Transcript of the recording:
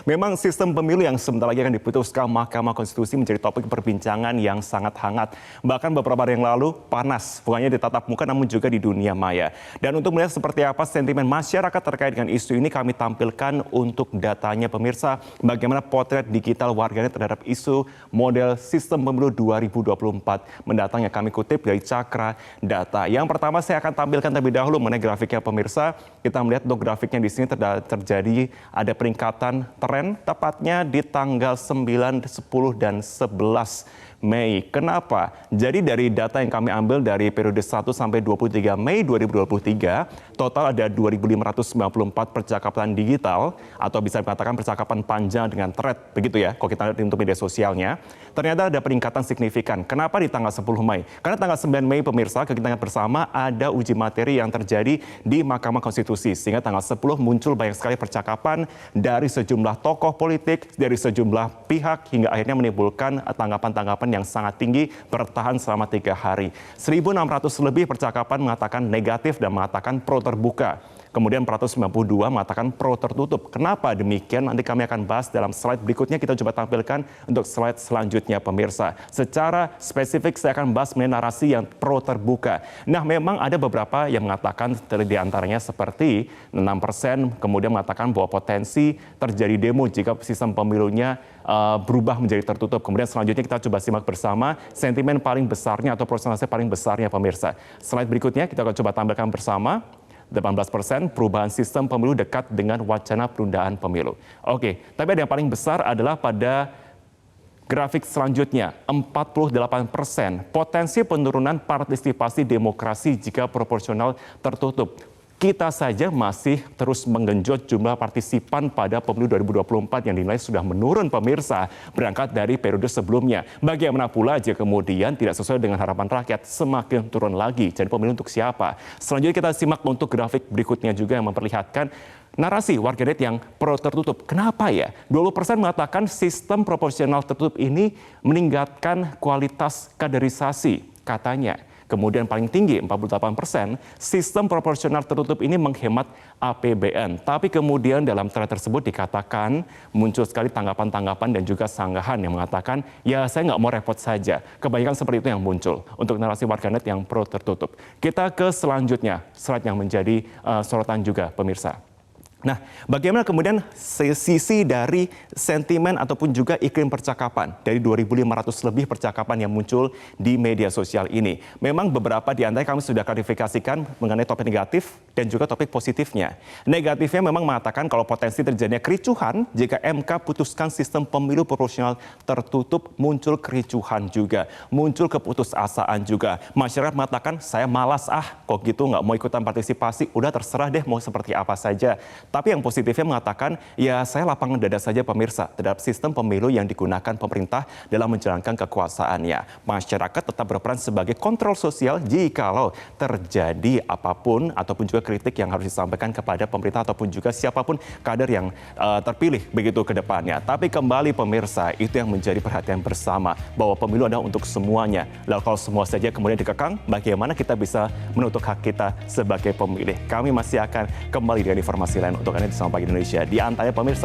Memang sistem pemilu yang sebentar lagi akan diputuskan Mahkamah Konstitusi menjadi topik perbincangan yang sangat hangat. Bahkan beberapa hari yang lalu panas, bukan hanya di tatap muka namun juga di dunia maya. Dan untuk melihat seperti apa sentimen masyarakat terkait dengan isu ini, kami tampilkan untuk datanya pemirsa bagaimana potret digital warganet terhadap isu model sistem pemilu 2024 mendatang yang kami kutip dari Cakra Data. Yang pertama saya akan tampilkan terlebih dahulu mengenai grafiknya pemirsa. Kita melihat untuk grafiknya di sini terjadi ada peningkatan tren tepatnya di tanggal 9, 10, dan 11 Mei. Kenapa? Jadi dari data yang kami ambil dari periode 1 sampai 23 Mei 2023, total ada 2.594 percakapan digital atau bisa dikatakan percakapan panjang dengan thread, begitu ya, kalau kita lihat untuk media sosialnya. Ternyata ada peningkatan signifikan. Kenapa di tanggal 10 Mei? Karena tanggal 9 Mei pemirsa, kita ingat bersama ada uji materi yang terjadi di Mahkamah Konstitusi. Sehingga tanggal 10 muncul banyak sekali percakapan dari sejumlah tokoh politik, dari sejumlah pihak, hingga akhirnya menimbulkan tanggapan-tanggapan yang sangat tinggi bertahan selama 3 hari. 1.600 lebih percakapan mengatakan negatif dan mengatakan pro terbuka. Kemudian 492 mengatakan pro tertutup. Kenapa demikian? Nanti kami akan bahas dalam slide berikutnya. Kita coba tampilkan untuk slide selanjutnya pemirsa. Secara spesifik saya akan bahas mengenai narasi yang pro terbuka. Nah, memang ada beberapa yang mengatakan di antaranya seperti 6% kemudian mengatakan bahwa potensi terjadi demo jika sistem pemilunya berubah menjadi tertutup. Kemudian selanjutnya kita coba simak bersama sentimen paling besarnya atau persentase paling besarnya pemirsa. Slide berikutnya kita akan coba tampilkan bersama. 18% perubahan sistem pemilu dekat dengan wacana penundaan pemilu. Oke, tapi ada yang paling besar adalah pada grafik selanjutnya, 48% potensi penurunan partisipasi demokrasi jika proporsional tertutup. Kita saja masih terus menggenjot jumlah partisipan pada pemilu 2024 yang dinilai sudah menurun pemirsa berangkat dari periode sebelumnya. Bagaimana pula jika kemudian tidak sesuai dengan harapan rakyat semakin turun lagi. Jadi pemilu untuk siapa? Selanjutnya kita simak untuk grafik berikutnya juga yang memperlihatkan narasi warganet yang pro tertutup. Kenapa ya? 20% mengatakan sistem proporsional tertutup ini meningkatkan kualitas kaderisasi katanya. Kemudian paling tinggi 48%, sistem proporsional tertutup ini menghemat APBN. Tapi kemudian dalam thread tersebut dikatakan muncul sekali tanggapan-tanggapan dan juga sanggahan yang mengatakan, ya saya nggak mau repot saja. Kebanyakan seperti itu yang muncul untuk narasi warganet yang pro tertutup. Kita ke selanjutnya, slide yang menjadi sorotan juga pemirsa. Nah, bagaimana kemudian sisi dari sentimen ataupun juga iklim percakapan dari 2.500 lebih percakapan yang muncul di media sosial ini. Memang beberapa di antara kami sudah klarifikasikan mengenai topik negatif dan juga topik positifnya. Negatifnya memang mengatakan kalau potensi terjadinya kericuhan jika MK putuskan sistem pemilu proporsional tertutup, muncul kericuhan juga, muncul keputusasaan juga. Masyarakat mengatakan saya malas kok gitu nggak mau ikutan partisipasi, udah terserah deh mau seperti apa saja. Tapi yang positifnya mengatakan, ya saya lapangan dada saja pemirsa terhadap sistem pemilu yang digunakan pemerintah dalam menjalankan kekuasaannya. Masyarakat tetap berperan sebagai kontrol sosial jikalau terjadi apapun ataupun juga kritik yang harus disampaikan kepada pemerintah ataupun juga siapapun kader yang terpilih begitu ke depannya. Tapi kembali pemirsa, itu yang menjadi perhatian bersama bahwa pemilu adalah untuk semuanya. Lalu kalau semua saja kemudian dikekang, bagaimana kita bisa menuntut hak kita sebagai pemilih? Kami masih akan kembali dengan informasi lain untuk Anda di Selamat Pagi Indonesia. Di antaranya pemirsa,